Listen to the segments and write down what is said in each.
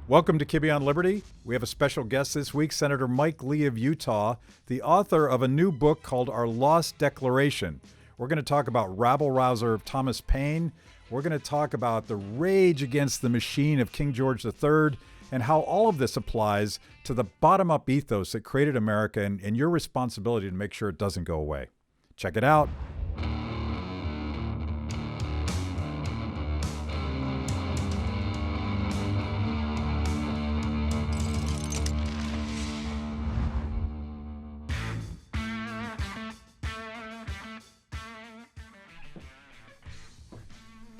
Welcome to Kibbe on Liberty. We have a special guest this week, Senator Mike Lee of Utah, the author of a new book called Our Lost Declaration. We're going to talk about rabble-rouser Thomas Paine. We're going to talk about the rage against the machine of King George III and how all of this applies to the bottom-up ethos that created America and your responsibility to make sure it doesn't go away. Check it out.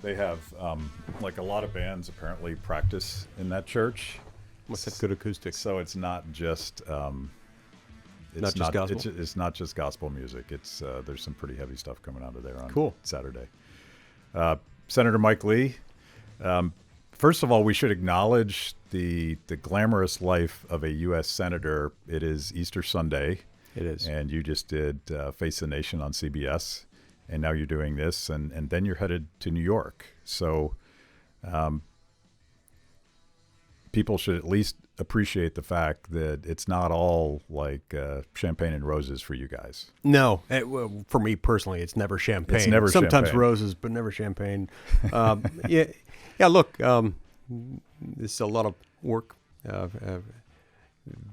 They have, like a lot of bands apparently practice in that church. What's that good acoustics? So it's not just not just gospel? It's not just gospel music. It's there's some pretty heavy stuff coming out of there on Saturday. Senator Mike Lee, first of all, we should acknowledge the glamorous life of a U.S. senator. It is Easter Sunday. It is. And you just did Face the Nation on CBS. And now you're doing this, and then you're headed to New York. So people should at least appreciate the fact that it's not all like champagne and roses for you guys. No, for me personally, it's never champagne. It's never Sometimes champagne. roses, but never champagne. Yeah. Look, this is a lot of work.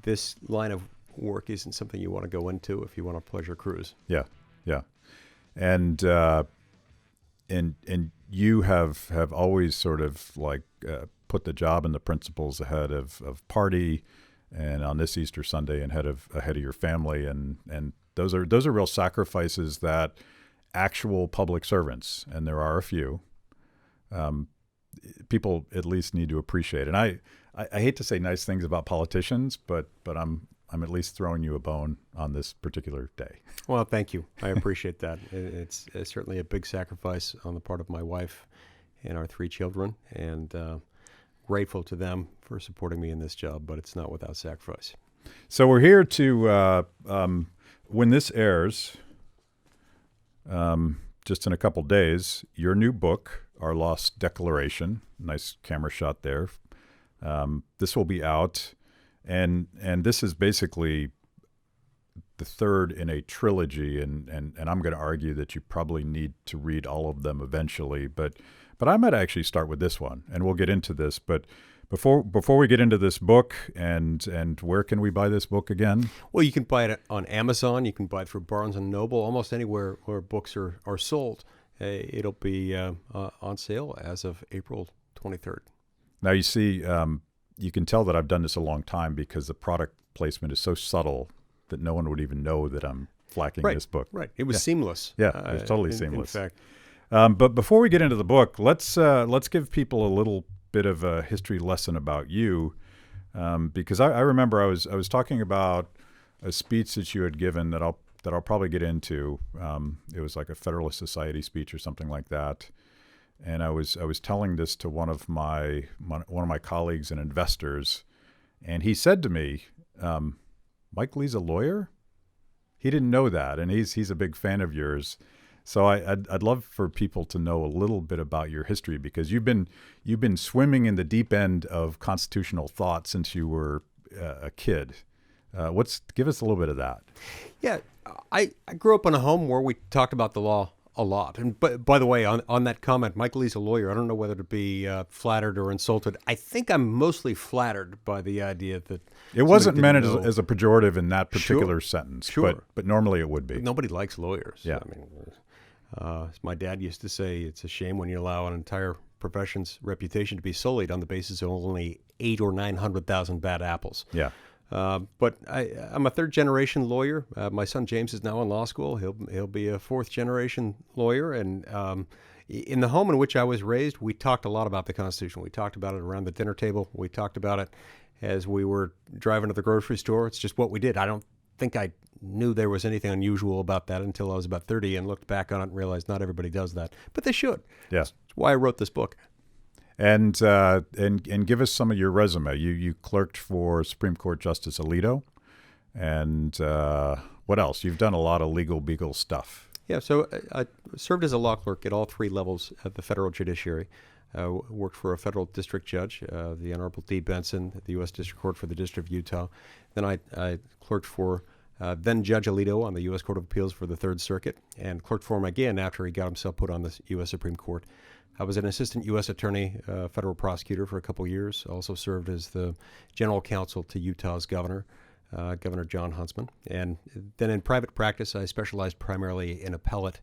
This line of work isn't something you want to go into if you want a pleasure cruise. Yeah. And you have always sort of like put the job and the principles ahead of party, and on this Easter Sunday and ahead of your family, and those are real sacrifices that actual public servants, and there are a few, people at least need to appreciate. And I hate to say nice things about politicians, but I'm at least throwing you a bone on this particular day. Well, thank you. I appreciate that. It's certainly a big sacrifice on the part of my wife and our 3 children, and grateful to them for supporting me in this job, but it's not without sacrifice. So we're here to, when this airs, just in a couple days, your new book, Our Lost Declaration, nice camera shot there. This will be out. And this is basically the third in a trilogy, and I'm going to argue that you probably need to read all of them eventually. But I might actually start with this one, and we'll get into this. But before we get into this book, and where can we buy this book again? Well, you can buy it on Amazon. You can buy it through Barnes & Noble, almost anywhere where books are sold. It'll be on sale as of April 23rd. Now, you see, you can tell that I've done this a long time because the product placement is so subtle that no one would even know that I'm flacking this book. Right. It was seamless. Yeah, it was totally seamless. In fact. But before we get into the book, let's give people a little bit of a history lesson about you, because I remember I was talking about a speech that you had given that I'll probably get into. It was like a Federalist Society speech or something like that. And I was telling this to one of my colleagues and investors, and he said to me, "Mike Lee's a lawyer?" He didn't know that, and he's a big fan of yours. So I'd love for people to know a little bit about your history, because you've been swimming in the deep end of constitutional thought since you were a kid. Give us a little bit of that. Yeah, I grew up in a home where we talked about the law a lot. And by the way, on that comment, Mike Lee's a lawyer. I don't know whether to be flattered or insulted. I think I'm mostly flattered by the idea that it wasn't meant as a pejorative in that particular sentence. Sure. But normally it would be. Nobody likes lawyers. Yeah. I mean, as my dad used to say, it's a shame when you allow an entire profession's reputation to be sullied on the basis of only 800,000 or 900,000 bad apples. Yeah. But I'm a third-generation lawyer. My son James is now in law school. He'll be a fourth-generation lawyer. And in the home in which I was raised, we talked a lot about the Constitution. We talked about it around the dinner table. We talked about it as we were driving to the grocery store. It's just what we did. I don't think I knew there was anything unusual about that until I was about 30 and looked back on it and realized not everybody does that. But they should. Yeah. That's why I wrote this book. And give us some of your resume. You clerked for Supreme Court Justice Alito, and what else? You've done a lot of legal beagle stuff. Yeah, so I served as a law clerk at all three levels of the federal judiciary. worked for a federal district judge, the Honorable D. Benson, at the U.S. District Court for the District of Utah. Then I clerked for then Judge Alito on the U.S. Court of Appeals for the Third Circuit, and clerked for him again after he got himself put on the U.S. Supreme Court. I was an assistant U.S. attorney, federal prosecutor for a couple years. Also served as the general counsel to Utah's governor, Governor John Huntsman. And then in private practice, I specialized primarily in appellate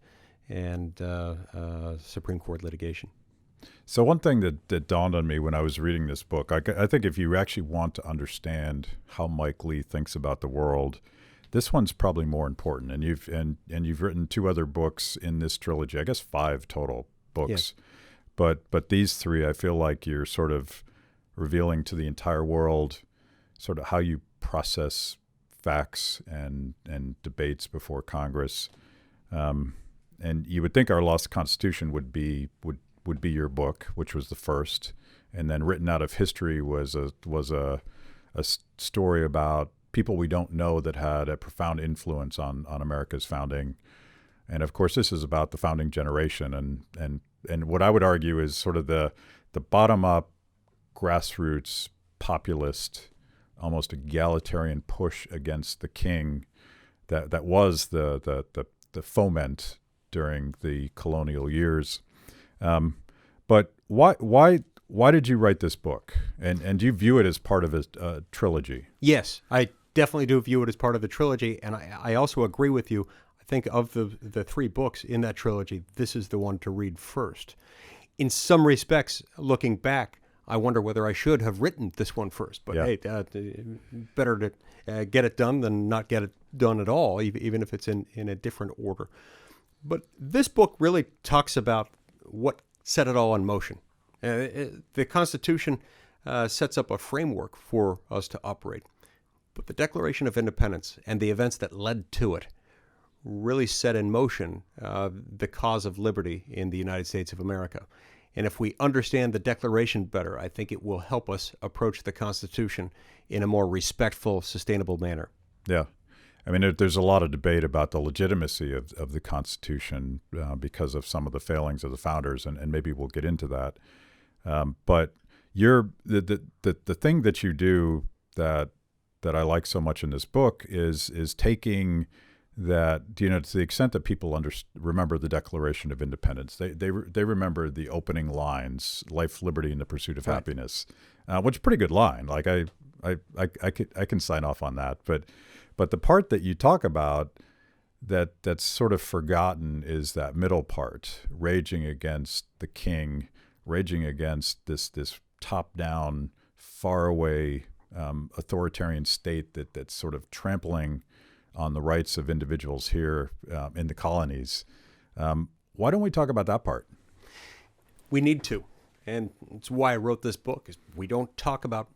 and Supreme Court litigation. So one thing that dawned on me when I was reading this book, I think if you actually want to understand how Mike Lee thinks about the world, this one's probably more important. And you've written 2 other books in this trilogy, I guess 5 total books. Yes. But these 3, I feel like you're sort of revealing to the entire world sort of how you process facts and debates before Congress. And you would think Our Lost Constitution would be your book, which was the first, and then Written Out of History was a story about people we don't know that had a profound influence on America's founding. And of course, this is about the founding generation, and what I would argue is sort of the bottom up, grassroots, populist, almost egalitarian push against the king that was the foment during the colonial years. But why did you write this book? And do you view it as part of a trilogy? Yes, I definitely do view it as part of the trilogy, and I also agree with you. I think of the 3 books in that trilogy, this is the one to read first. In some respects, looking back, I wonder whether I should have written this one first. But hey, better to get it done than not get it done at all, even if it's in a different order. But this book really talks about what set it all in motion. The Constitution sets up a framework for us to operate. But the Declaration of Independence and the events that led to it really set in motion the cause of liberty in the United States of America. And if we understand the Declaration better, I think it will help us approach the Constitution in a more respectful, sustainable manner. Yeah. I mean, there's a lot of debate about the legitimacy of the Constitution because of some of the failings of the founders, and maybe we'll get into that. But the thing that you do that I like so much in this book is taking that, to the extent that people remember the Declaration of Independence, they remember the opening lines, life, liberty, and the pursuit of happiness, which is a pretty good line. Like I can sign off on that, but the part that you talk about that's sort of forgotten is that middle part, raging against the king, raging against this top-down, faraway authoritarian state that's sort of trampling on the rights of individuals here in the colonies. Why don't we talk about that part? We need to, and it's why I wrote this book. Is we don't talk about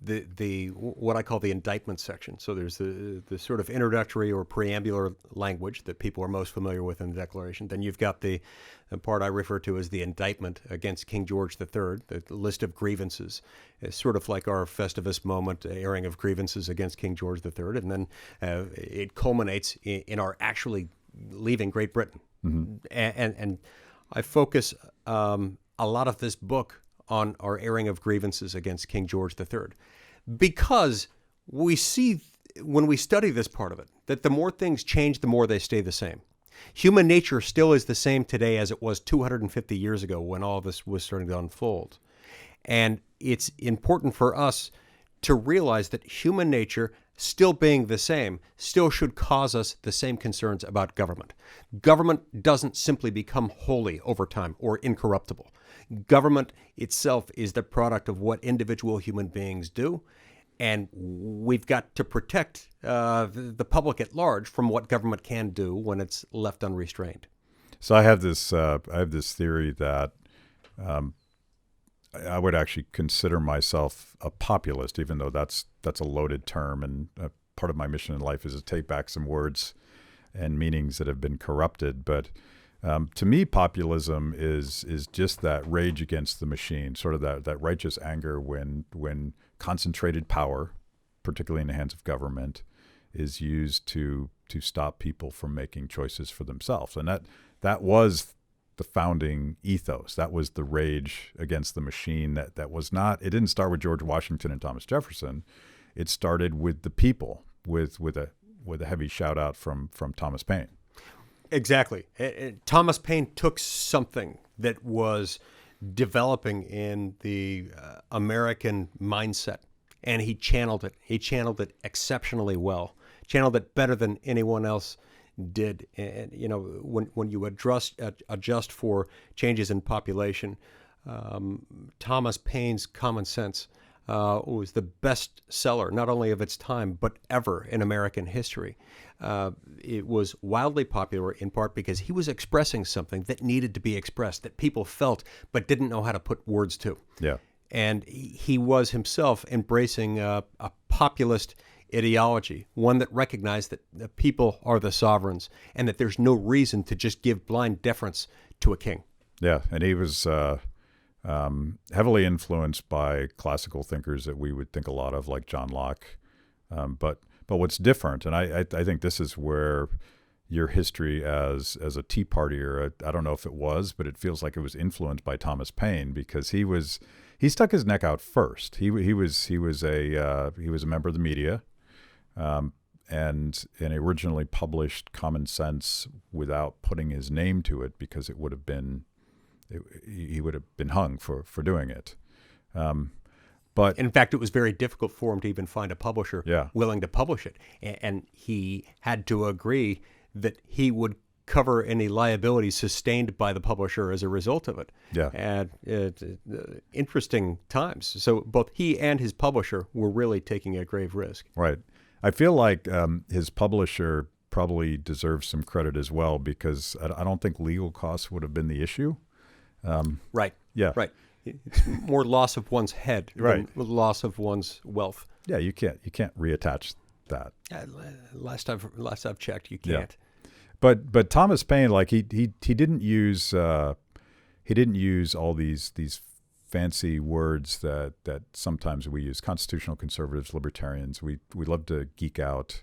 the what I call the indictment section. So there's the sort of introductory or preambular language that people are most familiar with in the Declaration. Then you've got the part I refer to as the indictment against King George III, the list of grievances. It's sort of like our Festivus moment, airing of grievances against King George III, and then it culminates in our actually leaving Great Britain. Mm-hmm. And I focus a lot of this book on our airing of grievances against King George III, because we see when we study this part of it that the more things change, the more they stay the same. Human nature still is the same today as it was 250 years ago when all this was starting to unfold. And it's important for us to realize that human nature, still being the same, still should cause us the same concerns about government. Government doesn't simply become holy over time or incorruptible. Government itself is the product of what individual human beings do, and we've got to protect the public at large from what government can do when it's left unrestrained. So I have this theory that I would actually consider myself a populist, even though that's a loaded term, and part of my mission in life is to take back some words and meanings that have been corrupted. But to me, populism is just that rage against the machine, sort of that righteous anger when concentrated power, particularly in the hands of government, is used to stop people from making choices for themselves. And that was the founding ethos. That was the rage against the machine. That was not. It didn't start with George Washington and Thomas Jefferson. It started with the people, with a heavy shout out from Thomas Paine. Exactly. Thomas Paine took something that was developing in the American mindset, and he channeled it. He channeled it exceptionally well. Channeled it better than anyone else did. And when you adjust for changes in population, Thomas Paine's Common Sense was the best seller, not only of its time, but ever in American history. It was wildly popular in part because he was expressing something that needed to be expressed, that people felt but didn't know how to put words to. Yeah. And he was himself embracing a populist ideology, one that recognized that the people are the sovereigns and that there's no reason to just give blind deference to a king. Yeah, and he was heavily influenced by classical thinkers that we would think a lot of, like John Locke. But what's different, and I think this is where your history as a Tea Partier, I don't know if it was, but it feels like it was influenced by Thomas Paine, because he stuck his neck out first. He was a member of the media. And originally published Common Sense without putting his name to it, because he would have been hung for doing it. But in fact, it was very difficult for him to even find a publisher willing to publish it, and he had to agree that he would cover any liability sustained by the publisher as a result of it. Yeah. And interesting times. So both he and his publisher were really taking a grave risk. Right. I feel like his publisher probably deserves some credit as well, because I don't think legal costs would have been the issue. Right. Yeah. Right. It's more loss of one's head than loss of one's wealth. Yeah, you can't reattach that. Last I've checked, you can't. Yeah. But Thomas Paine, like he didn't use all these fancy words that sometimes we use. Constitutional conservatives, libertarians, we love to geek out,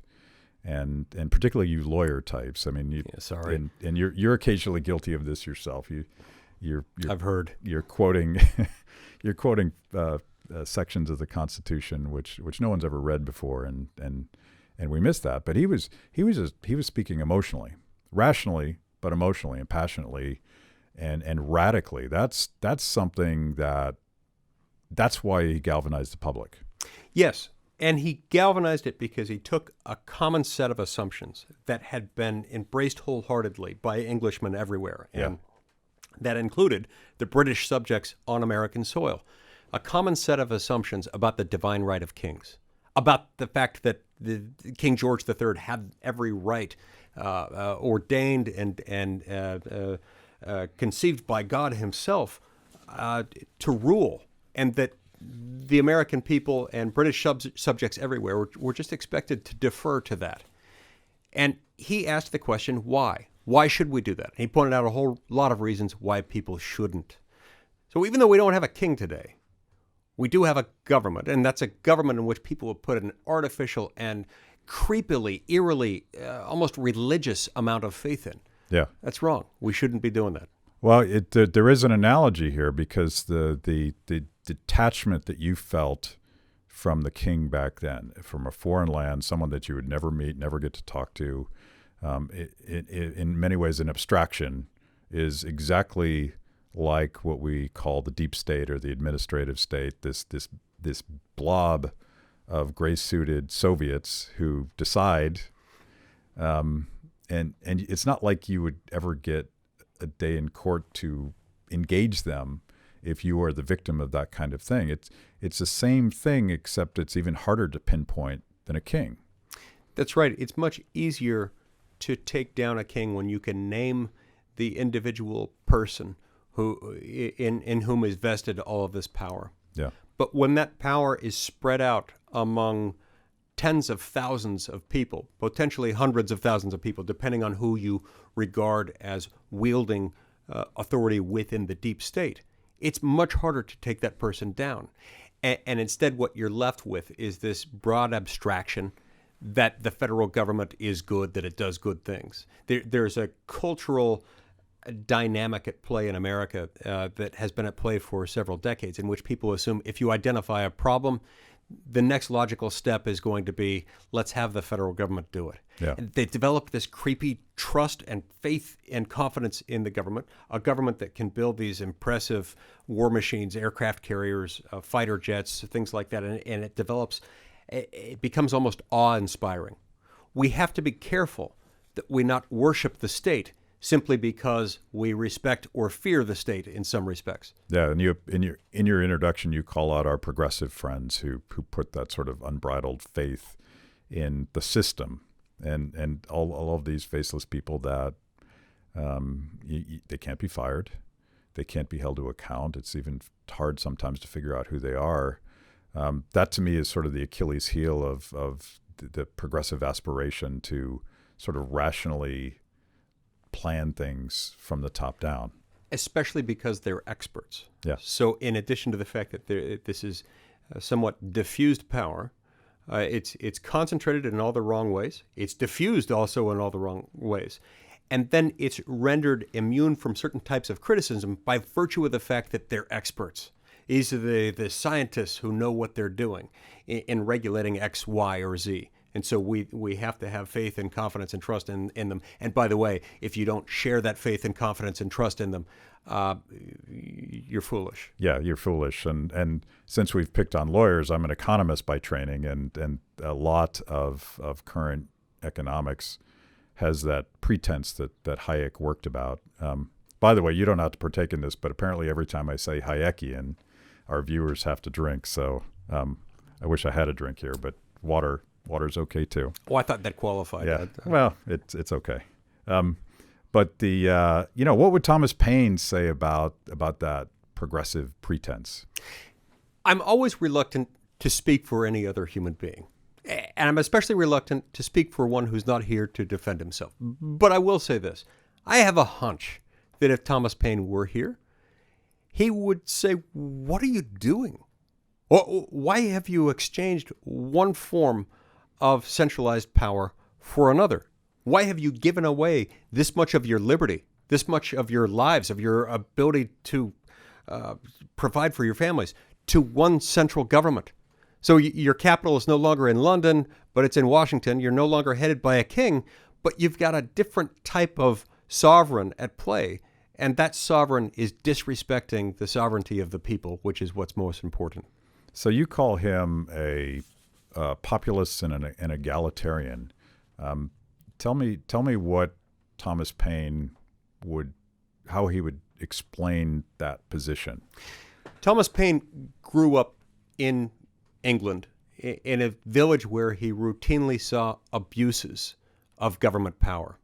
and particularly you lawyer types. I mean, sorry. And you're occasionally guilty of this yourself. I've heard you're quoting sections of the Constitution which no one's ever read before, and we miss that. But he was speaking emotionally, rationally, but emotionally and passionately. And radically. That's something that's why he galvanized the public. Yes, and he galvanized it because he took a common set of assumptions that had been embraced wholeheartedly by Englishmen everywhere, and that included the British subjects on American soil. A common set of assumptions about the divine right of kings, about the fact that King George III had every right ordained and conceived by God himself to rule, and that the American people and British subjects everywhere were just expected to defer to that. And he asked the question, why? Why should we do that? And he pointed out a whole lot of reasons why people shouldn't. So even though we don't have a king today, we do have a government, and that's a government in which people have put an artificial and creepily, eerily, almost religious amount of faith in. Yeah, that's wrong. We shouldn't be doing that. Well, there is an analogy here, because the detachment that you felt from the king back then, from a foreign land, someone that you would never meet, never get to talk to, in many ways an abstraction, is exactly like what we call the deep state or the administrative state. This blob of gray-suited Soviets who decide. And it's not like you would ever get a day in court to engage them if you are the victim of that kind of thing. It's the same thing, except it's even harder to pinpoint than a king. That's right. It's much easier to take down a king when you can name the individual person who in whom is vested all of this power. Yeah. But when that power is spread out among tens of thousands of people, potentially hundreds of thousands of people, depending on who you regard as wielding authority within the deep state, it's much harder to take that person down. And instead, what you're left with is this broad abstraction that the federal government is good, that it does good things. There's a cultural dynamic at play in America that has been at play for several decades, in which people assume if you identify a problem, the next logical step is going to be, let's have the federal government do it. Yeah. And they developed this creepy trust and faith and confidence in the government, a government that can build these impressive war machines, aircraft carriers, fighter jets, things like that, and it becomes almost awe-inspiring. We have to be careful that we not worship the state simply because we respect or fear the state in some respects. Yeah, and you in your introduction, you call out our progressive friends who put that sort of unbridled faith in the system, and all of these faceless people that they can't be fired, they can't be held to account. It's even hard sometimes to figure out who they are. That to me is sort of the Achilles heel of the progressive aspiration to sort of rationally plan things from the top down. Especially because they're experts. Yeah. So in addition to the fact that this is somewhat diffused power, it's concentrated in all the wrong ways. It's diffused also in all the wrong ways. And then it's rendered immune from certain types of criticism by virtue of the fact that they're experts. These are the scientists who know what they're doing in regulating X, Y, or Z. And so we have to have faith and confidence and trust in them. And by the way, if you don't share that faith and confidence and trust in them, you're foolish. Yeah, you're foolish. And since we've picked on lawyers, I'm an economist by training, and a lot of current economics has that pretense that Hayek worked about. By the way, you don't have to partake in this, but apparently every time I say Hayekian, our viewers have to drink. So I wish I had a drink here, but water's okay too. Oh, I thought that qualified. Yeah. Well, it's okay. But what would Thomas Paine say about that progressive pretense? I'm always reluctant to speak for any other human being. And I'm especially reluctant to speak for one who's not here to defend himself. But I will say this. I have a hunch that if Thomas Paine were here, he would say, what are you doing? Why have you exchanged one form of centralized power for another? Why have you given away this much of your liberty, this much of your lives, of your ability to provide for your families to one central government? So your capital is no longer in London, but it's in Washington. You're no longer headed by a king, but you've got a different type of sovereign at play. And that sovereign is disrespecting the sovereignty of the people, which is what's most important. So you call him a populist and an egalitarian. Tell me what Thomas Paine how he would explain that position. Thomas Paine grew up in England, in a village where he routinely saw abuses of government power.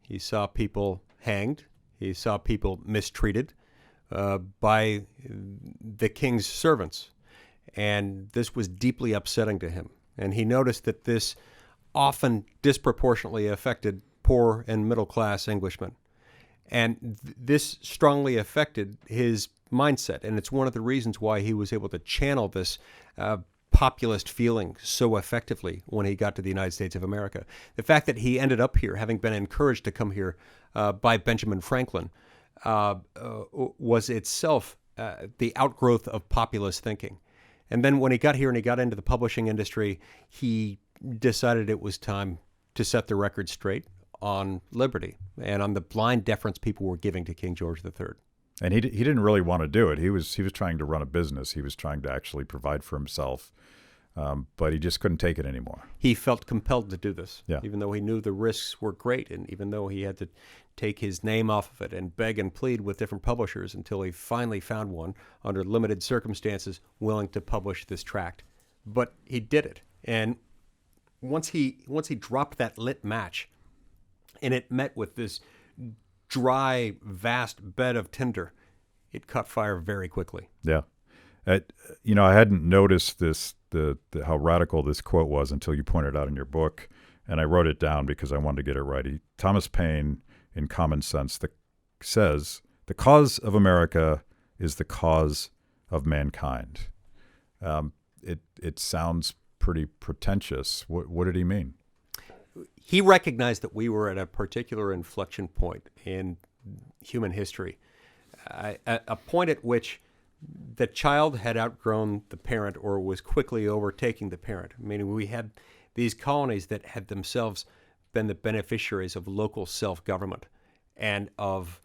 He saw people hanged. He saw people mistreated by the king's servants. And this was deeply upsetting to him. And he noticed that this often disproportionately affected poor and middle-class Englishmen. And this strongly affected his mindset. And it's one of the reasons why he was able to channel this populist feeling so effectively when he got to the United States of America. The fact that he ended up here, having been encouraged to come here by Benjamin Franklin, was itself the outgrowth of populist thinking. And then when he got here and he got into the publishing industry, he decided it was time to set the record straight on liberty and on the blind deference people were giving to King George III. And he didn't really want to do it. He was trying to run a business. He was trying to actually provide for himself, but he just couldn't take it anymore. He felt compelled to do this, yeah. Even though he knew the risks were great, and even though he had to take his name off of it and beg and plead with different publishers until he finally found one under limited circumstances willing to publish this tract. But he did it, and once he dropped that lit match, and it met with this dry, vast bed of tinder, it caught fire very quickly. Yeah. I hadn't noticed how radical this quote was until you pointed out in your book, and I wrote it down because I wanted to get it right. Thomas Paine, in Common Sense, says, "The cause of America is the cause of mankind." It sounds pretty pretentious. What did he mean? He recognized that we were at a particular inflection point in human history, a point at which the child had outgrown the parent or was quickly overtaking the parent. Meaning we had these colonies that had themselves been the beneficiaries of local self-government and of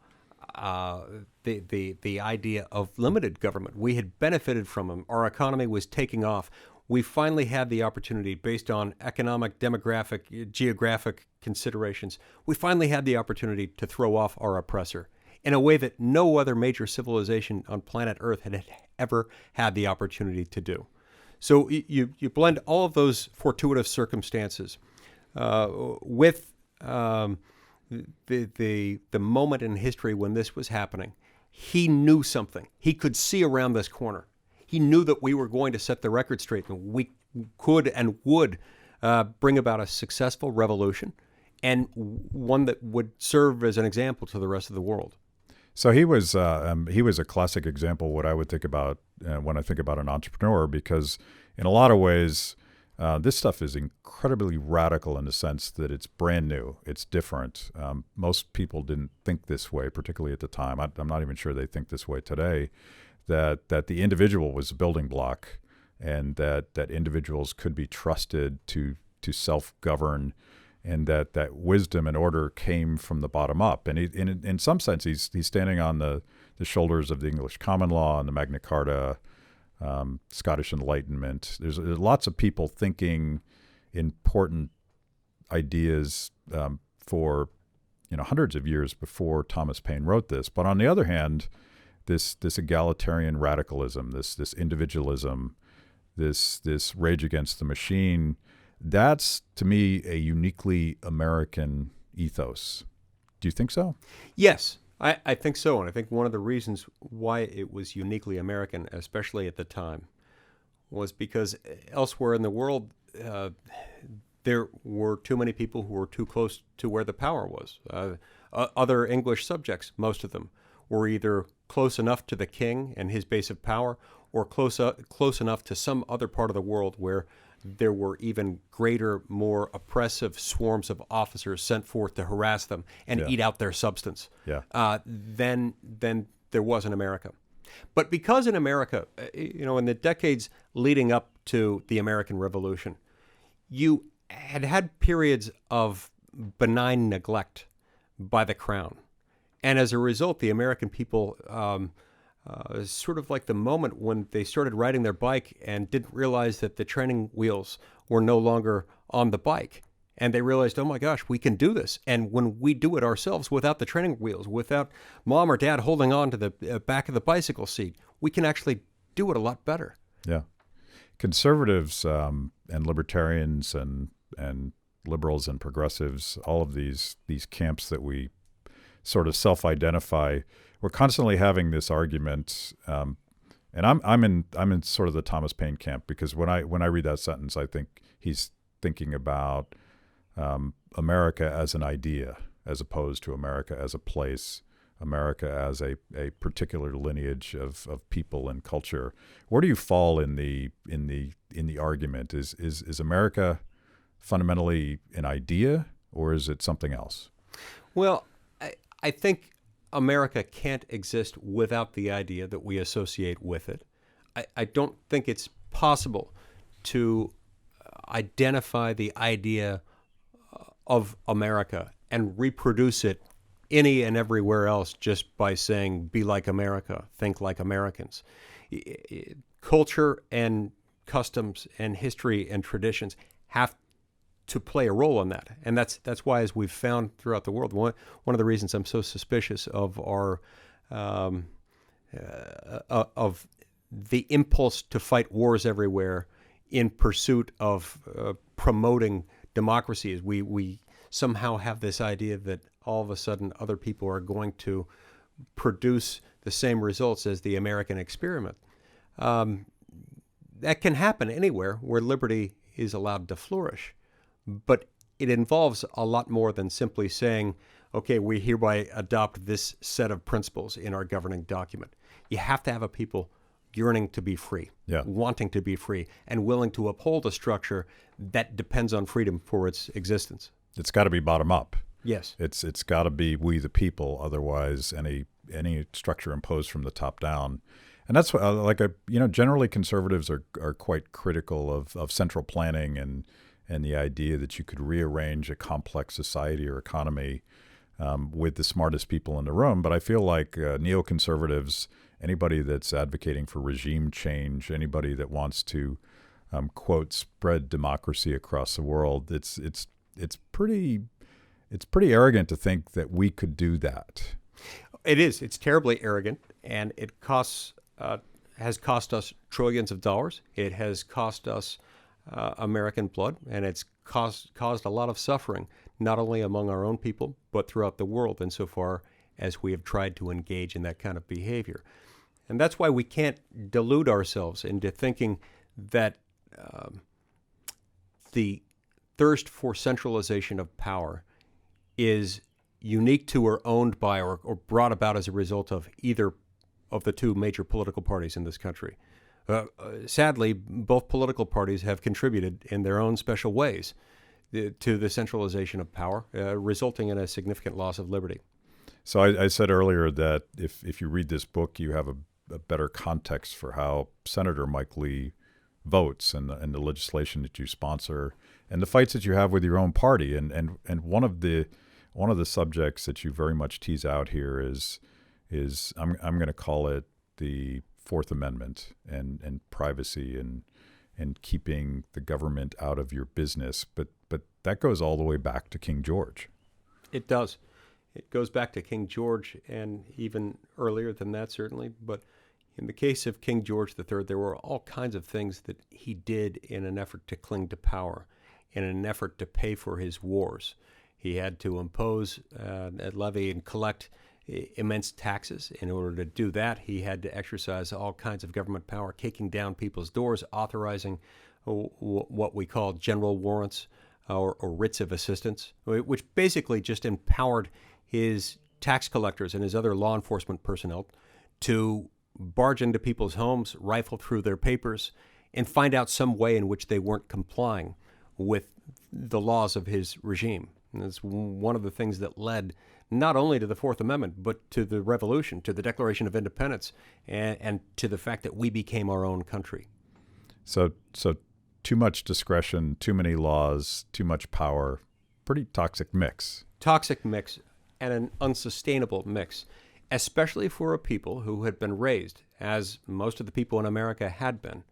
the idea of limited government. We had benefited from them. Our economy was taking off. We finally had the opportunity, based on economic, demographic, geographic considerations, we finally had the opportunity to throw off our oppressor in a way that no other major civilization on planet Earth had ever had the opportunity to do. So you blend all of those fortuitous circumstances with the moment in history when this was happening. He knew something. He could see around this corner. He knew that we were going to set the record straight, and we could and would bring about a successful revolution, and one that would serve as an example to the rest of the world. So he was a classic example of what I would think about when I think about an entrepreneur, because in a lot of ways, this stuff is incredibly radical in the sense that it's brand new, it's different. Most people didn't think this way, particularly at the time. I'm not even sure they think this way today. That the individual was a building block, and that individuals could be trusted to self-govern, and that wisdom and order came from the bottom up. And in some sense, he's standing on the shoulders of the English common law and the Magna Carta, Scottish Enlightenment. There's lots of people thinking important ideas for hundreds of years before Thomas Paine wrote this. But on the other hand, this egalitarian radicalism, this individualism, this rage against the machine, that's, to me, a uniquely American ethos. Do you think so? Yes, I think so. And I think one of the reasons why it was uniquely American, especially at the time, was because elsewhere in the world, there were too many people who were too close to where the power was. Other English subjects, most of them, were either close enough to the king and his base of power, or close enough to some other part of the world where there were even greater, more oppressive swarms of officers sent forth to harass them and eat out their substance than there was in America. But because in America, in the decades leading up to the American Revolution, you had periods of benign neglect by the crown. And as a result, the American people, sort of like the moment when they started riding their bike and didn't realize that the training wheels were no longer on the bike. And they realized, oh my gosh, we can do this. And when we do it ourselves without the training wheels, without mom or dad holding on to the back of the bicycle seat, we can actually do it a lot better. Yeah. Conservatives and libertarians and liberals and progressives, all of these camps that we sort of self-identify, we're constantly having this argument, and I'm in sort of the Thomas Paine camp, because when I read that sentence, I think he's thinking about America as an idea, as opposed to America as a place, America as a particular lineage of people and culture. Where do you fall in the argument? Is America fundamentally an idea, or is it something else? Well, I think America can't exist without the idea that we associate with it. I don't think it's possible to identify the idea of America and reproduce it any and everywhere else just by saying, be like America, think like Americans. Culture and customs and history and traditions have to play a role in that. And that's why, as we've found throughout the world, one of the reasons I'm so suspicious of our of the impulse to fight wars everywhere in pursuit of promoting democracy is we somehow have this idea that all of a sudden other people are going to produce the same results as the American experiment. That can happen anywhere where liberty is allowed to flourish. But it involves a lot more than simply saying, okay, we hereby adopt this set of principles in our governing document. You have to have a people yearning to be free, wanting to be free, and willing to uphold a structure that depends on freedom for its existence. It's got to be bottom up. Yes. It's got to be we the people, otherwise any structure imposed from the top down. And that's what, generally conservatives are quite critical of central planning and the idea that you could rearrange a complex society or economy with the smartest people in the room. But I feel like neoconservatives, anybody that's advocating for regime change, anybody that wants to quote spread democracy across the world, it's pretty arrogant to think that we could do that. It is. It's terribly arrogant, and it has cost us trillions of dollars. It has cost us American blood, and it's caused a lot of suffering, not only among our own people, but throughout the world, insofar as we have tried to engage in that kind of behavior. And that's why we can't delude ourselves into thinking that the thirst for centralization of power is unique to or owned by or brought about as a result of either of the two major political parties in this country. Sadly, both political parties have contributed in their own special ways to the centralization of power, resulting in a significant loss of liberty. So I said earlier that if you read this book, you have a better context for how Senator Mike Lee votes and the legislation that you sponsor and the fights that you have with your own party. And one of the subjects that you very much tease out here is I'm going to call it the Fourth Amendment and privacy and keeping the government out of your business. But that goes all the way back to King George. It does. It goes back to King George and even earlier than that, certainly. But in the case of King George III, there were all kinds of things that he did in an effort to cling to power, in an effort to pay for his wars. He had to impose, levy, and collect immense taxes. In order to do that, he had to exercise all kinds of government power, kicking down people's doors, authorizing what we call general warrants or writs of assistance, which basically just empowered his tax collectors and his other law enforcement personnel to barge into people's homes, rifle through their papers, and find out some way in which they weren't complying with the laws of his regime. And it's one of the things that led not only to the Fourth Amendment, but to the Revolution, to the Declaration of Independence, and to the fact that we became our own country. So too much discretion, too many laws, too much power, pretty toxic mix. Toxic mix and an unsustainable mix, especially for a people who had been raised, as most of the people in America had been,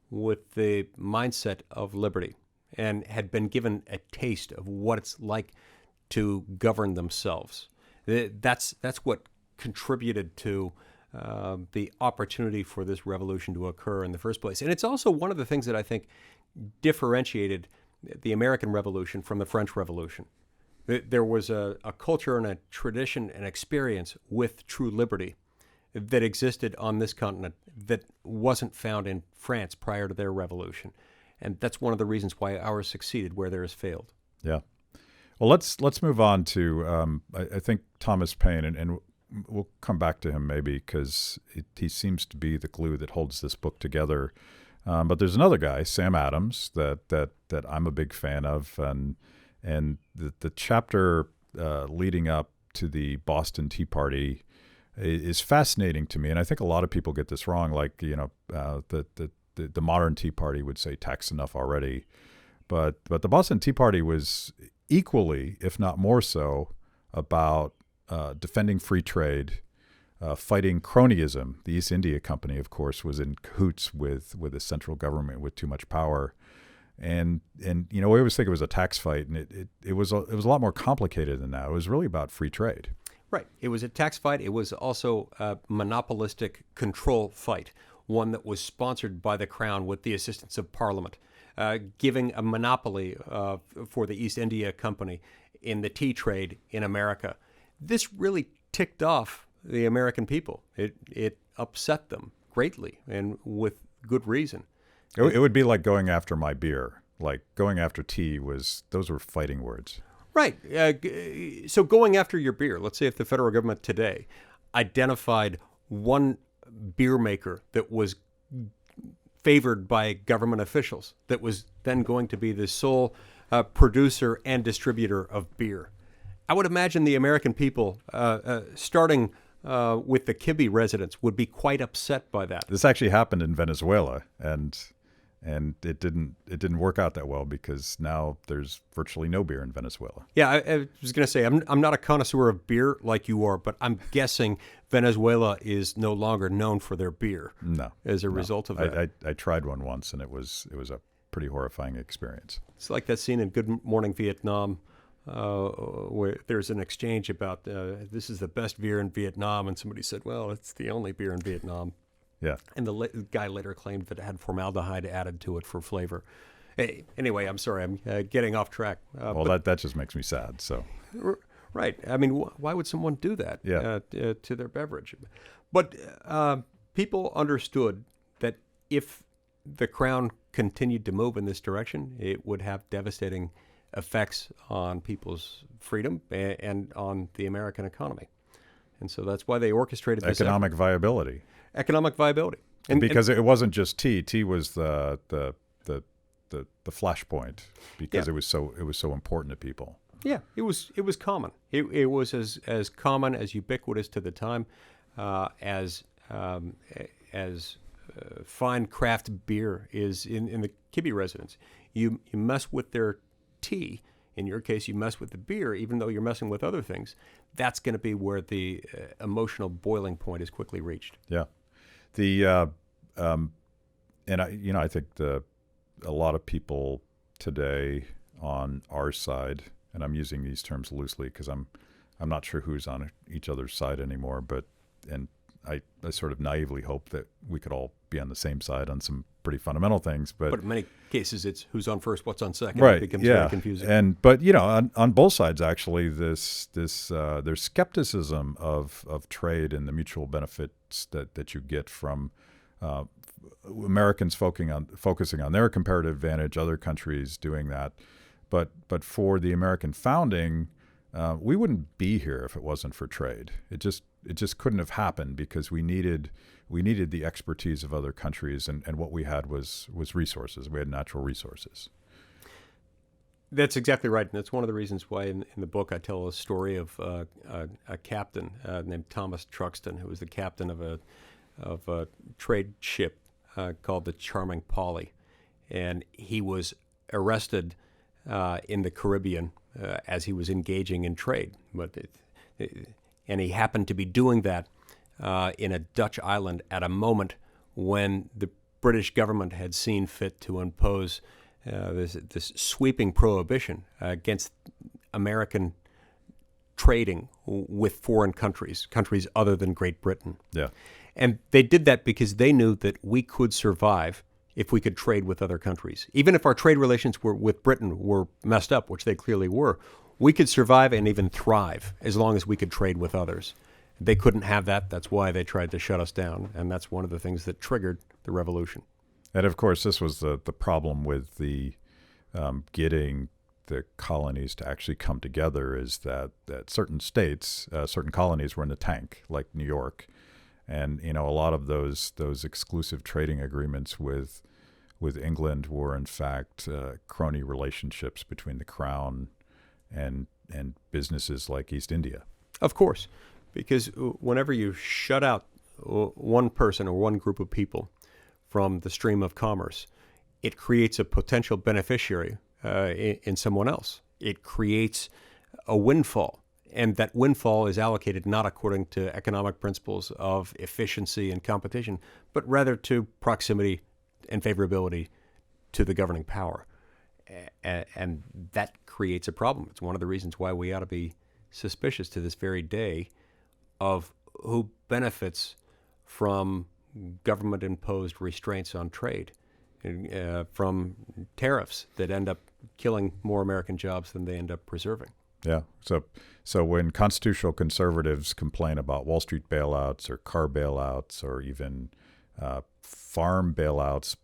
with the mindset of liberty and had been given a taste of what it's like to govern themselves. That's what contributed to the opportunity for this revolution to occur in the first place. And it's also one of the things that I think differentiated the American Revolution from the French Revolution. There was a culture and a tradition and experience with true liberty that existed on this continent that wasn't found in France prior to their revolution. And that's one of the reasons why ours succeeded where theirs failed. Yeah. Well, let's move on to, I think, Thomas Paine, and we'll come back to him maybe because he seems to be the glue that holds this book together. But there's another guy, Sam Adams, that I'm a big fan of, and the chapter leading up to the Boston Tea Party is fascinating to me, and I think a lot of people get this wrong. Like, the modern Tea Party would say tax enough already, but the Boston Tea Party was equally, if not more so, about defending free trade, fighting cronyism. The East India Company, of course, was in cahoots with the central government with too much power. And we always think it was a tax fight, and it was a lot more complicated than that. It was really about free trade. Right. It was a tax fight. It was also a monopolistic control fight, one that was sponsored by the Crown with the assistance of Parliament, giving a monopoly for the East India Company in the tea trade in America. This really ticked off the American people. It upset them greatly, and with good reason. It would be like going after my beer. Like going after tea those were fighting words. Right. So going after your beer, let's say if the federal government today identified one beer maker that was favored by government officials, that was then going to be the sole producer and distributor of beer, I would imagine the American people, starting with the Kibbe residents, would be quite upset by that. This actually happened in Venezuela, and it didn't work out that well because now there's virtually no beer in Venezuela. Yeah, I was going to say, I'm not a connoisseur of beer like you are, but I'm guessing Venezuela is no longer known for their beer. No, as a result of that. I tried one once, and it was a pretty horrifying experience. It's like that scene in Good Morning Vietnam, where there's an exchange about this is the best beer in Vietnam, and somebody said, well, it's the only beer in Vietnam. Yeah. And the guy later claimed that it had formaldehyde added to it for flavor. Hey, anyway, I'm sorry, I'm getting off track. Well, that just makes me sad. So. Right. I mean, why would someone do that to their beverage? But people understood that if the crown continued to move in this direction, it would have devastating effects on people's freedom and on the American economy. And so that's why they orchestrated this economic viability. Economic viability. And because it wasn't just tea. Tea was the flashpoint because it was so important to people. Yeah, it was common. It was as common, as ubiquitous to the time as fine craft beer is in the Kibbe residence. You mess with their tea. In your case, you mess with the beer, even though you're messing with other things. That's going to be where the emotional boiling point is quickly reached. Yeah, and I think a lot of people today on our side, and I'm using these terms loosely because I'm not sure who's on each other's side anymore, and I sort of naively hope that we could all be on the same side on some pretty fundamental things. But in many cases, it's who's on first, what's on second. Right. It becomes very confusing. But on both sides, actually, there's skepticism of trade and the mutual benefits that you get from Americans focusing on their comparative advantage, other countries doing that. But for the American founding, we wouldn't be here if it wasn't for trade. It just couldn't have happened because we needed the expertise of other countries, and what we had was resources. We had natural resources. That's exactly right, and that's one of the reasons why in the book I tell a story of a captain named Thomas Truxton, who was the captain of a trade ship called the Charming Polly, and he was arrested in the Caribbean as he was engaging in trade, and he happened to be doing that in a Dutch island at a moment when the British government had seen fit to impose this sweeping prohibition against American trading with foreign countries other than Great Britain. Yeah. And they did that because they knew that we could survive if we could trade with other countries. Even if our trade relations with Britain were messed up, which they clearly were, we could survive and even thrive as long as we could trade with others. They couldn't have that. That's why they tried to shut us down. And that's one of the things that triggered the revolution. And of course, this was the problem with the getting the colonies to actually come together is that certain states, certain colonies were in the tank, like New York. And, a lot of those exclusive trading agreements with England were, in fact, crony relationships between the crown and businesses like East India. Of course, because whenever you shut out one person or one group of people from the stream of commerce, it creates a potential beneficiary in someone else. It creates a windfall, and that windfall is allocated not according to economic principles of efficiency and competition, but rather to proximity and favorability to the governing power. And that creates a problem. It's one of the reasons why we ought to be suspicious to this very day of who benefits from government-imposed restraints on trade, from tariffs that end up killing more American jobs than they end up preserving. Yeah. So when constitutional conservatives complain about Wall Street bailouts or car bailouts or even farm bailouts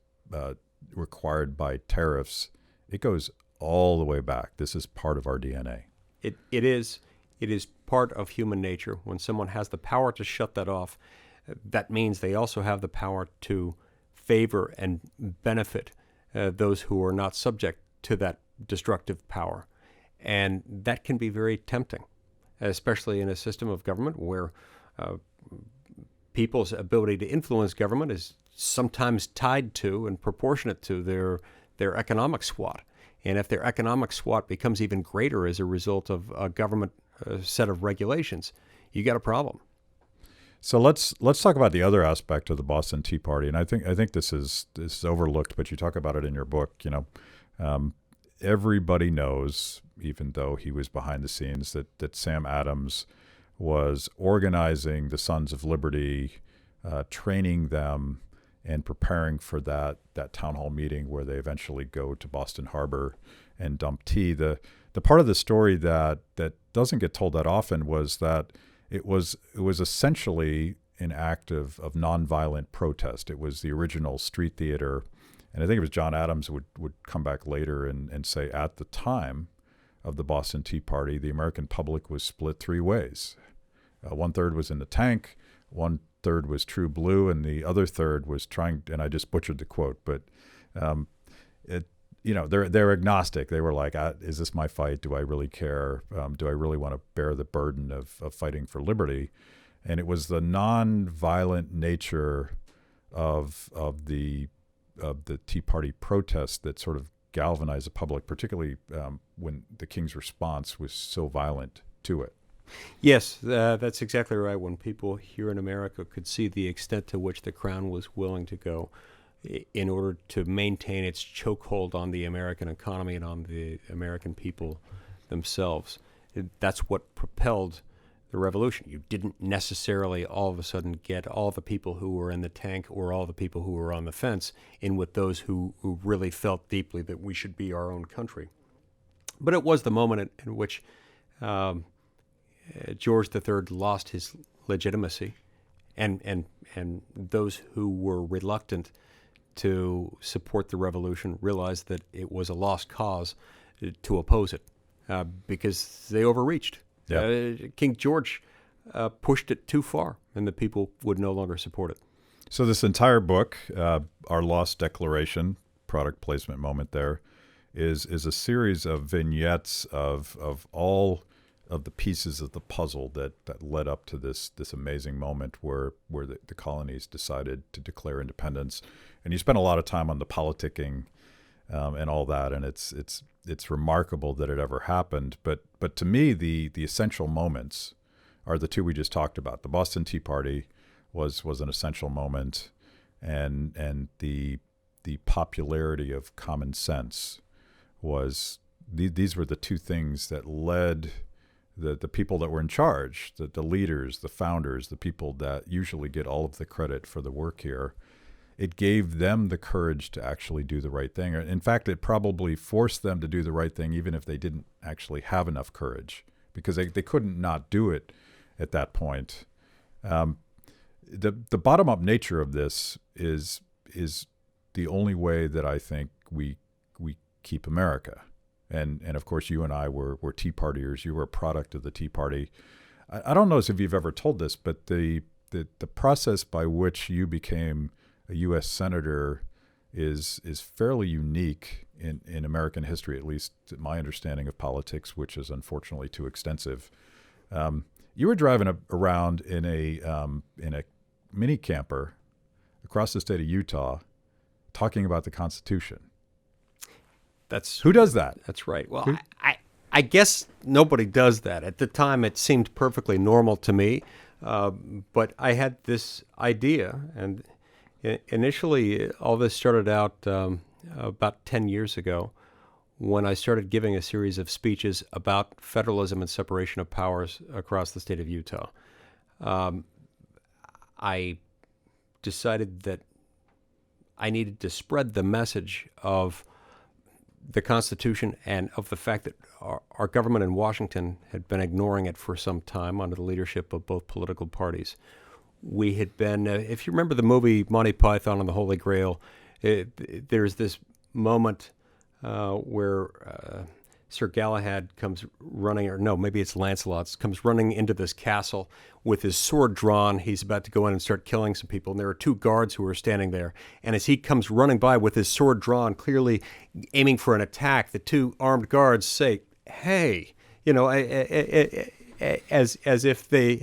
required by tariffs, it goes all the way back. This is part of our DNA. It is part of human nature. When someone has the power to shut that off, that means they also have the power to favor and benefit those who are not subject to that destructive power. And that can be very tempting. especially in a system of government where people's ability to influence government is sometimes tied to and proportionate to their economic SWOT. And if their economic SWOT becomes even greater as a result of a government set of regulations, you got a problem. So let's talk about the other aspect of the Boston Tea Party, and I think this is overlooked, but you talk about it in your book. Everybody knows, even though he was behind the scenes, that Sam Adams was organizing the Sons of Liberty, training them, and preparing for that town hall meeting where they eventually go to Boston Harbor and dump tea. The part of the story that doesn't get told that often was that it was essentially an act of nonviolent protest. It was the original street theater. And I think it was John Adams would come back later and say, at the time of the Boston Tea Party, the American public was split three ways. 1/3 was in the tank, 1/3 was true blue, and the other third was trying, and I just butchered the quote, but they're agnostic. They were like, is this my fight? Do I really care? Do I really want to bear the burden of fighting for liberty? And it was the nonviolent nature of the Tea Party protests that sort of galvanized the public, particularly when the King's response was so violent to it. Yes, that's exactly right. When people here in America could see the extent to which the Crown was willing to go in order to maintain its chokehold on the American economy and on the American people themselves, that's what propelled the revolution. You didn't necessarily all of a sudden get all the people who were in the tank or all the people who were on the fence in with those who really felt deeply that we should be our own country. But it was the moment in which George III lost his legitimacy, and those who were reluctant to support the revolution realized that it was a lost cause to oppose it because they overreached. Yeah. King George pushed it too far, and the people would no longer support it. So this entire book, Our Lost Declaration, product placement moment there, is a series of vignettes of all of the pieces of the puzzle that led up to this amazing moment where the colonies decided to declare independence. And you spent a lot of time on the politicking and all that, and it's remarkable that it ever happened. But to me, the essential moments are the two we just talked about. The Boston Tea Party was an essential moment, and the popularity of common sense was these were the two things that led the people that were in charge, the leaders, the founders, the people that usually get all of the credit for the work here. It gave them the courage to actually do the right thing. In fact, it probably forced them to do the right thing even if they didn't actually have enough courage, because they couldn't not do it at that point. The bottom-up nature of this is the only way that I think we keep America. And of course, you and I were Tea Partiers. You were a product of the Tea Party. I don't know if you've ever told this, but the process by which you became a U.S. Senator is fairly unique in American history, at least my understanding of politics, which is unfortunately too extensive. You were driving around in a mini camper across the state of Utah, talking about the Constitution. Who does that? That's right. Well, I guess nobody does that. At the time, it seemed perfectly normal to me, but I had this idea, and initially, all this started out about 10 years ago when I started giving a series of speeches about federalism and separation of powers across the state of Utah. I decided that I needed to spread the message of the Constitution and of the fact that our government in Washington had been ignoring it for some time under the leadership of both political parties. We had been, if you remember the movie Monty Python and the Holy Grail, there's this moment where Sir Galahad comes running, or no, maybe it's Lancelot, comes running into this castle with his sword drawn. He's about to go in and start killing some people, and there are two guards who are standing there. And as he comes running by with his sword drawn, clearly aiming for an attack, the two armed guards say, "Hey, as if they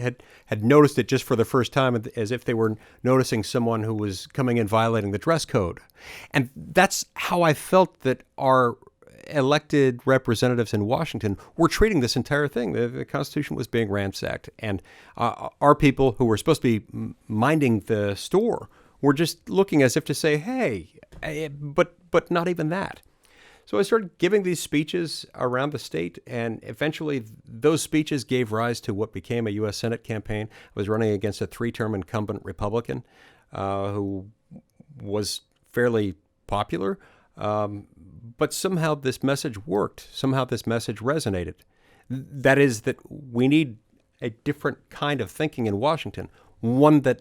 had noticed it just for the first time, as if they were noticing someone who was coming in violating the dress code. And that's how I felt that our elected representatives in Washington were treating this entire thing. The Constitution was being ransacked, and our people who were supposed to be minding the store were just looking as if to say, hey, but not even that. So I started giving these speeches around the state, and eventually those speeches gave rise to what became a U.S. Senate campaign. I was running against a 3-term incumbent Republican who was fairly popular, but somehow this message worked. Somehow this message resonated. That is that we need a different kind of thinking in Washington, one that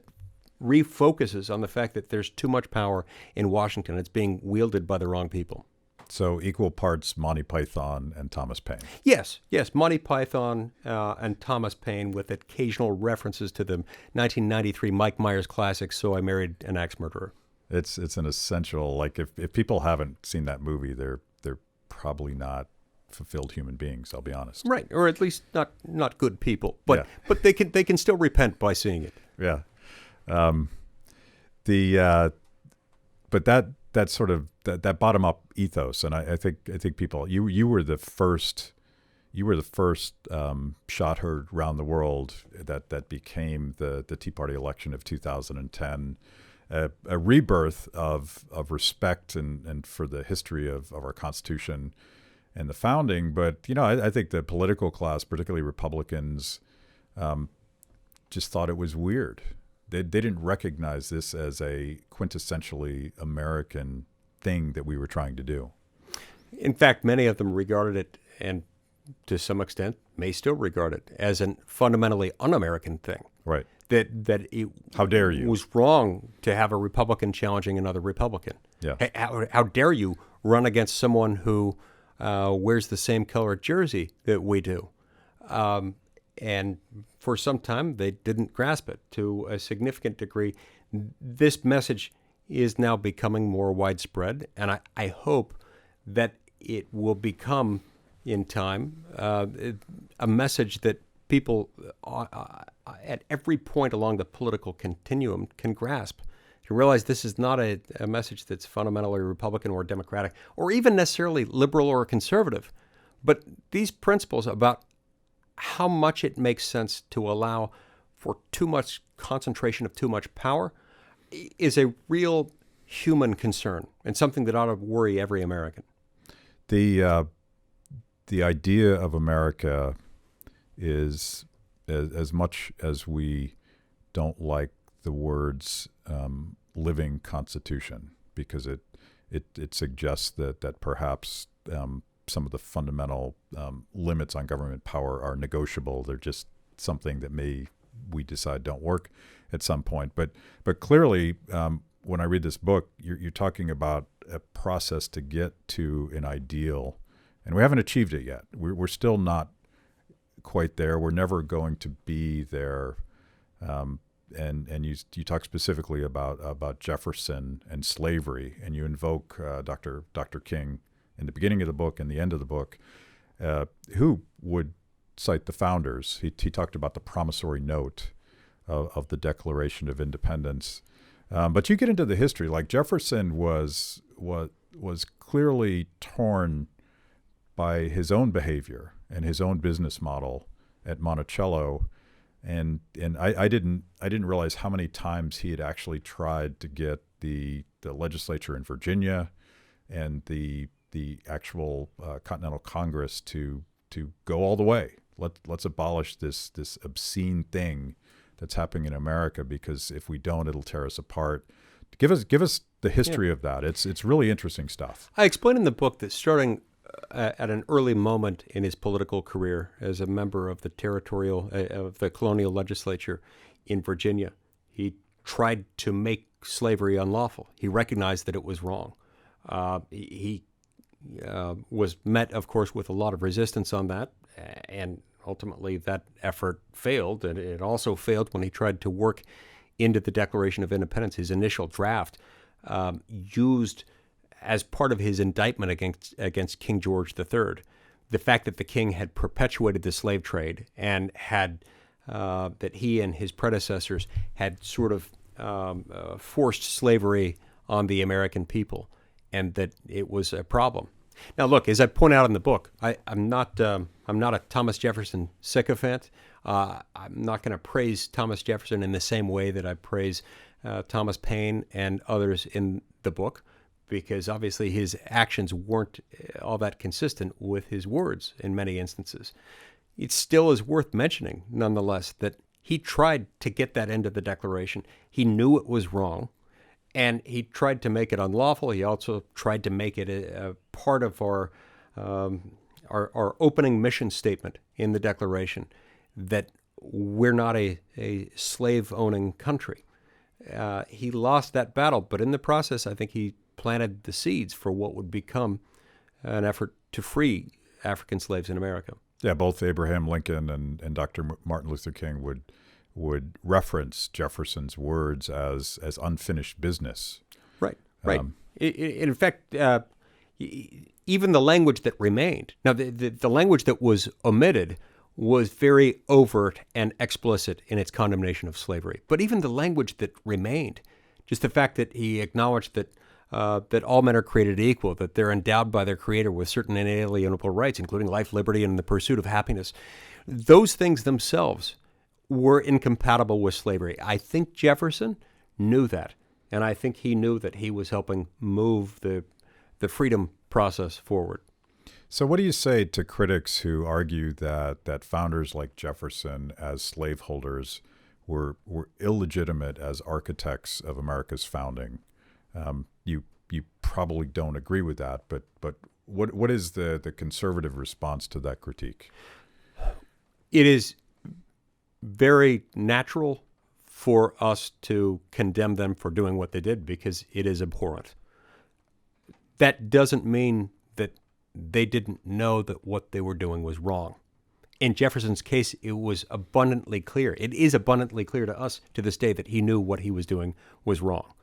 refocuses on the fact that there's too much power in Washington. It's being wielded by the wrong people. So equal parts Monty Python and Thomas Paine. Yes, Monty Python and Thomas Paine, with occasional references to the 1993 Mike Myers classic, So I Married an Axe Murderer. It's an essential, like if people haven't seen that movie, they're probably not fulfilled human beings, I'll be honest. Right, or at least not good people. But they can still repent by seeing it. Yeah. But that sort of that bottom up ethos, and I think people, you were the first shot heard around the world that became the Tea Party election of 2010, a rebirth of respect and for the history of our Constitution and the founding. But I think the political class, particularly Republicans, just thought it was weird. They didn't recognize this as a quintessentially American thing that we were trying to do. In fact, many of them regarded it, and to some extent may still regard it, as a fundamentally un-American thing. Right. That it how dare you was wrong to have a Republican challenging another Republican. Yeah. How dare you run against someone who wears the same color jersey that we do? And for some time, they didn't grasp it. To a significant degree, this message is now becoming more widespread, and I hope that it will become, in time, a message that people at every point along the political continuum can grasp. You realize this is not a message that's fundamentally Republican or Democratic, or even necessarily liberal or conservative, but these principles about how much it makes sense to allow for too much concentration of too much power is a real human concern, and something that ought to worry every American. The idea of America is, as much as we don't like the words living constitution, because it suggests that perhaps some of the fundamental limits on government power are negotiable. They're just something that we decide don't work at some point. But clearly, when I read this book, you're talking about a process to get to an ideal, and we haven't achieved it yet. We're still not quite there. We're never going to be there. And you talk specifically about Jefferson and slavery, and you invoke Dr. King in the beginning of the book and the end of the book, who would cite the founders. He talked about the promissory note of the Declaration of Independence. But you get into the history, like Jefferson was clearly torn by his own behavior and his own business model at Monticello. And I didn't realize how many times he had actually tried to get the legislature in Virginia and the actual Continental Congress to go all the way. Let's abolish this obscene thing that's happening in America, because if we don't, it'll tear us apart. Give us the history of that. It's really interesting stuff. I explain in the book that starting at an early moment in his political career as a member of the colonial legislature in Virginia, he tried to make slavery unlawful. He recognized that it was wrong. He was met, of course, with a lot of resistance on that, and ultimately that effort failed. And it also failed when he tried to work into the Declaration of Independence. His initial draft used, as part of his indictment against King George III, the fact that the king had perpetuated the slave trade and had that he and his predecessors had sort of forced slavery on the American people, and that it was a problem. Now, look, as I point out in the book, I'm not a Thomas Jefferson sycophant. I'm not going to praise Thomas Jefferson in the same way that I praise Thomas Paine and others in the book, because obviously his actions weren't all that consistent with his words in many instances. It still is worth mentioning, nonetheless, that he tried to get that into the Declaration. He knew it was wrong, and he tried to make it unlawful. He also tried to make it a part of our opening mission statement in the Declaration, that we're not a slave-owning country. He lost that battle, but in the process, I think he planted the seeds for what would become an effort to free African slaves in America. Yeah, both Abraham Lincoln and Dr. Martin Luther King would reference Jefferson's words as unfinished business. Right. In fact, even the language that remained. Now, the language that was omitted was very overt and explicit in its condemnation of slavery. But even the language that remained, just the fact that he acknowledged that all men are created equal, that they're endowed by their Creator with certain inalienable rights, including life, liberty, and the pursuit of happiness, those things themselves were incompatible with slavery. I think Jefferson knew that, and I think he knew that he was helping move the freedom process forward. So what do you say to critics who argue that founders like Jefferson as slaveholders were illegitimate as architects of America's founding? You probably don't agree with that, but what is the conservative response to that critique? It is very natural for us to condemn them for doing what they did, because it is abhorrent. That doesn't mean that they didn't know that what they were doing was wrong. In Jefferson's case, it was abundantly clear. It is abundantly clear to us to this day that he knew what he was doing was wrong.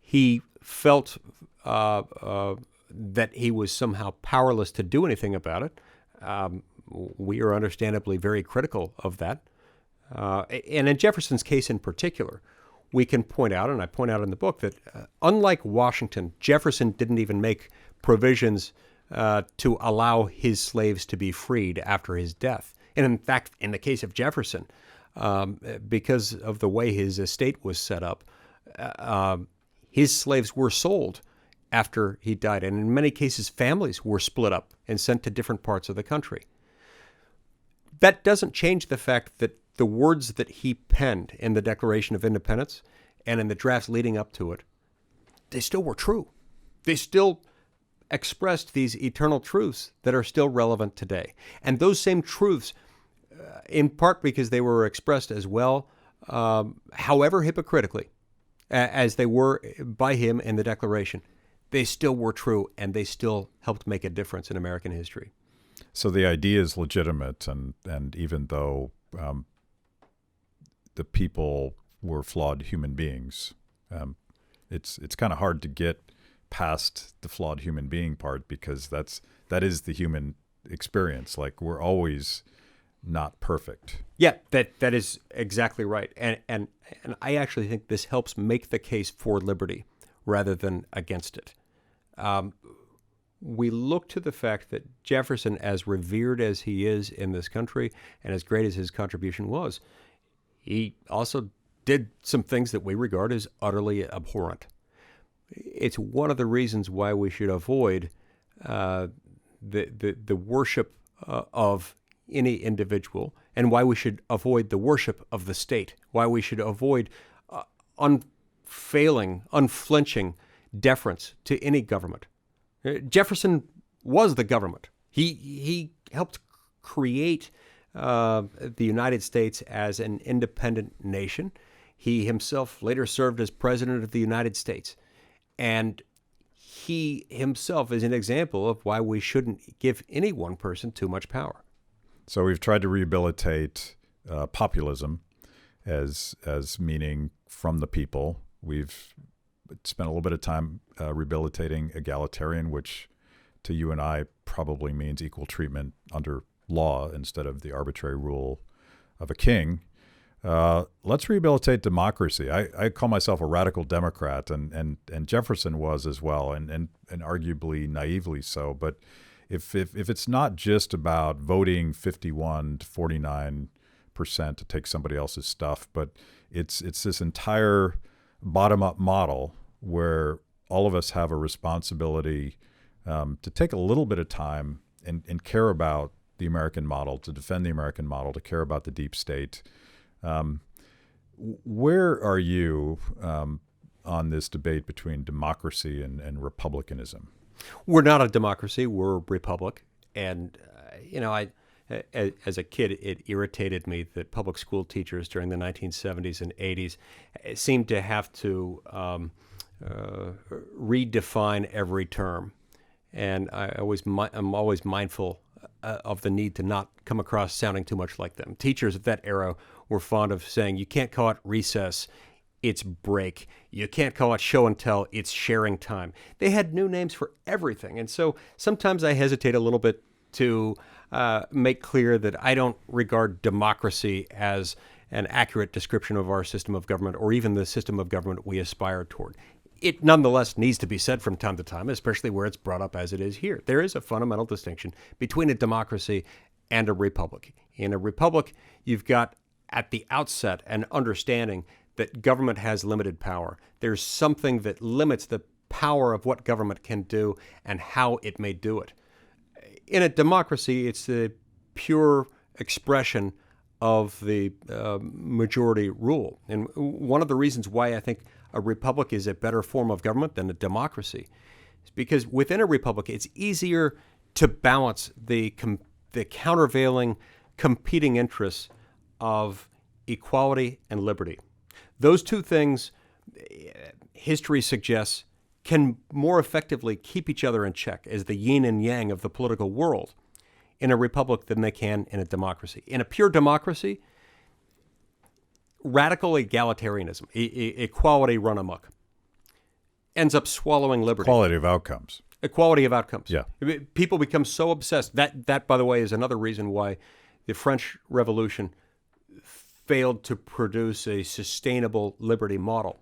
He felt that he was somehow powerless to do anything about it. We are understandably very critical of that. And in Jefferson's case in particular, we can point out, and I point out in the book, that unlike Washington, Jefferson didn't even make provisions to allow his slaves to be freed after his death. And in fact, in the case of Jefferson, because of the way his estate was set up, his slaves were sold after he died. And in many cases, families were split up and sent to different parts of the country. That doesn't change the fact that the words that he penned in the Declaration of Independence and in the drafts leading up to it, they still were true. They still expressed these eternal truths that are still relevant today. And those same truths, in part because they were expressed as well, however hypocritically, as they were by him in the Declaration, they still were true, and they still helped make a difference in American history. So the idea is legitimate, and even though the people were flawed human beings, it's kind of hard to get past the flawed human being part, because that is the human experience. Like, we're always not perfect. Yeah, that is exactly right. And I actually think this helps make the case for liberty rather than against it. We look to the fact that Jefferson, as revered as he is in this country and as great as his contribution was, he also did some things that we regard as utterly abhorrent. It's one of the reasons why we should avoid the worship of any individual, and why we should avoid the worship of the state, why we should avoid unfailing, unflinching deference to any government. Jefferson was the government. He helped create the United States as an independent nation. He himself later served as president of the United States. And he himself is an example of why we shouldn't give any one person too much power. So we've tried to rehabilitate populism as meaning from the people. We've spent a little bit of time rehabilitating egalitarian, which to you and I probably means equal treatment under law instead of the arbitrary rule of a king. Let's rehabilitate democracy. I call myself a radical Democrat, and Jefferson was as well, and arguably naively so. But if it's not just about voting 51 to 49% to take somebody else's stuff, but it's this entire bottom-up model where all of us have a responsibility to take a little bit of time and care about the American model, to defend the American model, to care about the deep state. Where are you on this debate between democracy and republicanism? We're not a democracy. We're a republic. And, as a kid, it irritated me that public school teachers during the 1970s and 80s seemed to have to redefine every term. And I'm always mindful of the need to not come across sounding too much like them. Teachers of that era were fond of saying, you can't call it recess, it's break. You can't call it show and tell, it's sharing time. They had new names for everything. And so sometimes I hesitate a little bit to make clear that I don't regard democracy as an accurate description of our system of government or even the system of government we aspire toward. It nonetheless needs to be said from time to time, especially where it's brought up as it is here. There is a fundamental distinction between a democracy and a republic. In a republic, you've got at the outset an understanding that government has limited power. There's something that limits the power of what government can do and how it may do it. In a democracy, it's the pure expression of the majority rule. And one of the reasons why I think a republic is a better form of government than a democracy is because within a republic, it's easier to balance the countervailing, competing interests of equality and liberty. Those two things, history suggests, can more effectively keep each other in check as the yin and yang of the political world in a republic than they can in a democracy. In a pure democracy, radical egalitarianism, equality run amok, ends up swallowing liberty. Quality of outcomes. Equality of outcomes. Yeah. People become so obsessed. That, by the way, is another reason why the French Revolution failed to produce a sustainable liberty model,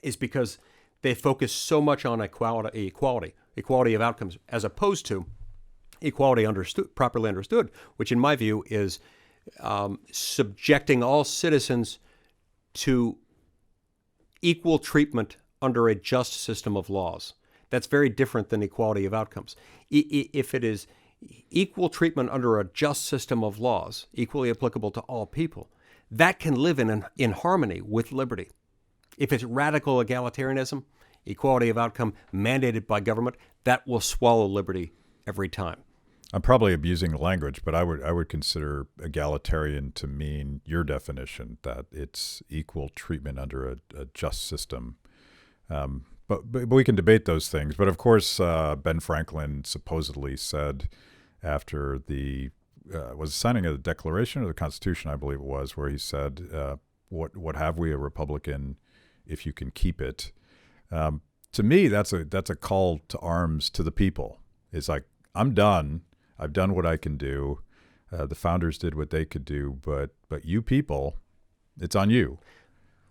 is because they focus so much on equality of outcomes, as opposed to equality properly understood, which in my view is subjecting all citizens to equal treatment under a just system of laws. That's very different than equality of outcomes. If it is equal treatment under a just system of laws, equally applicable to all people, that can live in harmony with liberty. If it's radical egalitarianism, equality of outcome mandated by government, that will swallow liberty every time. I'm probably abusing the language, but I would consider egalitarian to mean your definition, that it's equal treatment under a just system. But we can debate those things. But of course, Ben Franklin supposedly said after was signing of the Declaration or the Constitution, I believe it was, where he said, "What have we, a republican, if you can keep it?" To me, that's a call to arms to the people. It's like, I'm done. I've done what I can do. The founders did what they could do, but you people, it's on you.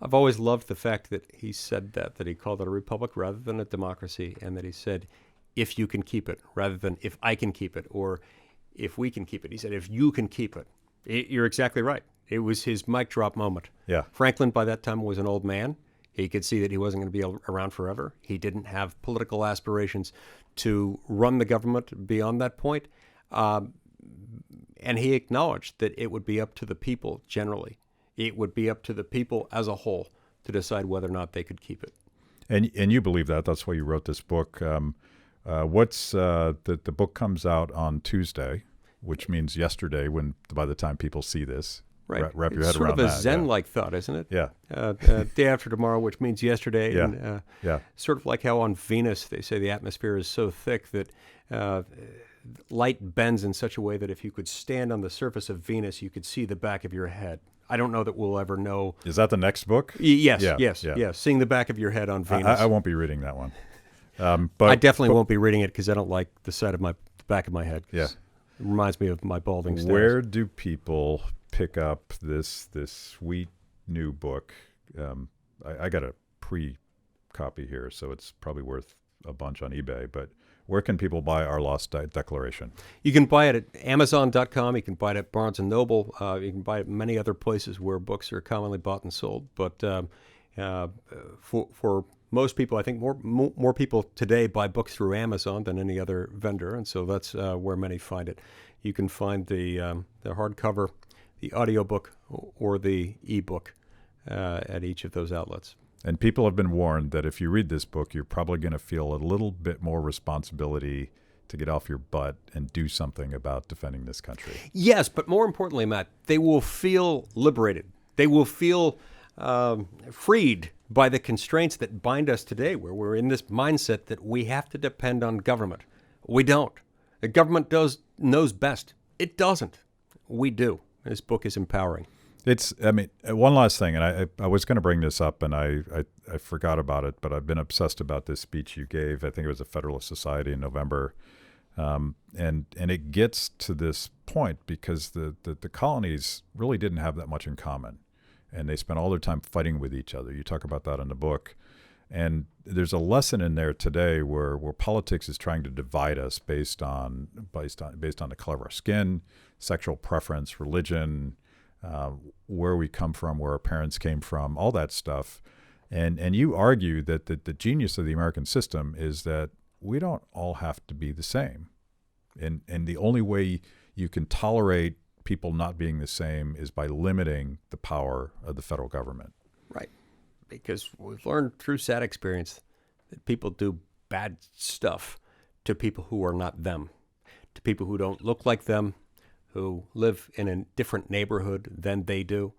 I've always loved the fact that he said that he called it a republic rather than a democracy, and that he said, if you can keep it, rather than if I can keep it, or if we can keep it. He said, if you can keep it. You're exactly right. It was his mic drop moment. Yeah. Franklin, by that time, was an old man. He could see that he wasn't going to be around forever. He didn't have political aspirations to run the government beyond that point. And he acknowledged that it would be up to the people generally. It would be up to the people as a whole to decide whether or not they could keep it. And you believe that. That's why you wrote this book. The book comes out on Tuesday, which means yesterday by the time people see this. Right. Wrap your head around that. It's sort of a Zen-like thought, isn't it? Yeah. Day after tomorrow, which means yesterday. Yeah. And, sort of like how on Venus they say the atmosphere is so thick that light bends in such a way that if you could stand on the surface of Venus, you could see the back of your head. I don't know that we'll ever know. Is that the next book? Yes. Yeah. Seeing the back of your head on Venus. I won't be reading that one. But I definitely won't be reading it because I don't like the side of the back of my head. Yeah. It reminds me of my balding stairs. Where do people pick up this sweet new book? I got a pre-copy here, so it's probably worth a bunch on eBay. But where can people buy Our Lost Declaration? You can buy it at Amazon.com. You can buy it at Barnes & Noble. You can buy it at many other places where books are commonly bought and sold. But for most people, I think more people today buy books through Amazon than any other vendor, and so that's where many find it. You can find the hardcover, the audiobook, or the ebook at each of those outlets. And people have been warned that if you read this book, you're probably going to feel a little bit more responsibility to get off your butt and do something about defending this country. Yes, but more importantly, Matt, they will feel liberated. They will feel freed by the constraints that bind us today, where we're in this mindset that we have to depend on government. We don't. The government knows best. It doesn't. We do. This book is empowering. One last thing, and I was going to bring this up, and I forgot about it, but I've been obsessed about this speech you gave. I think it was a Federalist Society in November, and it gets to this point because the colonies really didn't have that much in common, and they spent all their time fighting with each other. You talk about that in the book, and there's a lesson in there today where politics is trying to divide us based on the color of our skin, sexual preference, religion. Where we come from, where our parents came from, all that stuff. And you argue that the genius of the American system is that we don't all have to be the same. And the only way you can tolerate people not being the same is by limiting the power of the federal government. Right. Because we've learned through sad experience that people do bad stuff to people who are not them, to people who don't look like them, who live in a different neighborhood than they do.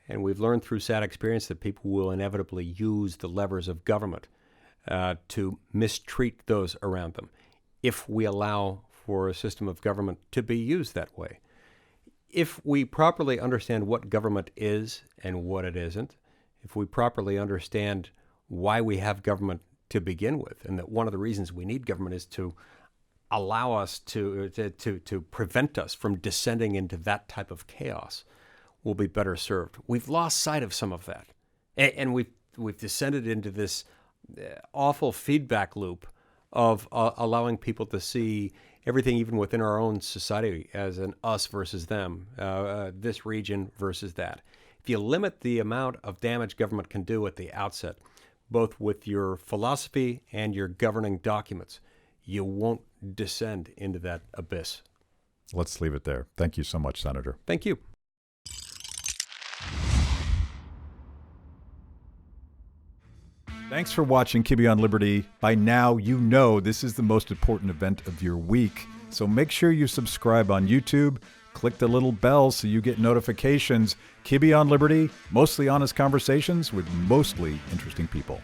And we've learned through sad experience that people will inevitably use the levers of government to mistreat those around them if we allow for a system of government to be used that way. If we properly understand what government is and what it isn't, if we properly understand why we have government to begin with, and that one of the reasons we need government is to allow us to prevent us from descending into that type of chaos, we'll be better served. We've lost sight of some of that, and we've descended into this awful feedback loop of allowing people to see everything, even within our own society, as an us versus them, this region versus that. If you limit the amount of damage government can do at the outset, both with your philosophy and your governing documents, you won't descend into that abyss. Let's leave it there. Thank you so much, Senator. Thank you. Thanks for watching Kibbe on Liberty. By now, you know this is the most important event of your week. So make sure you subscribe on YouTube. Click the little bell so you get notifications. Kibbe on Liberty, mostly honest conversations with mostly interesting people.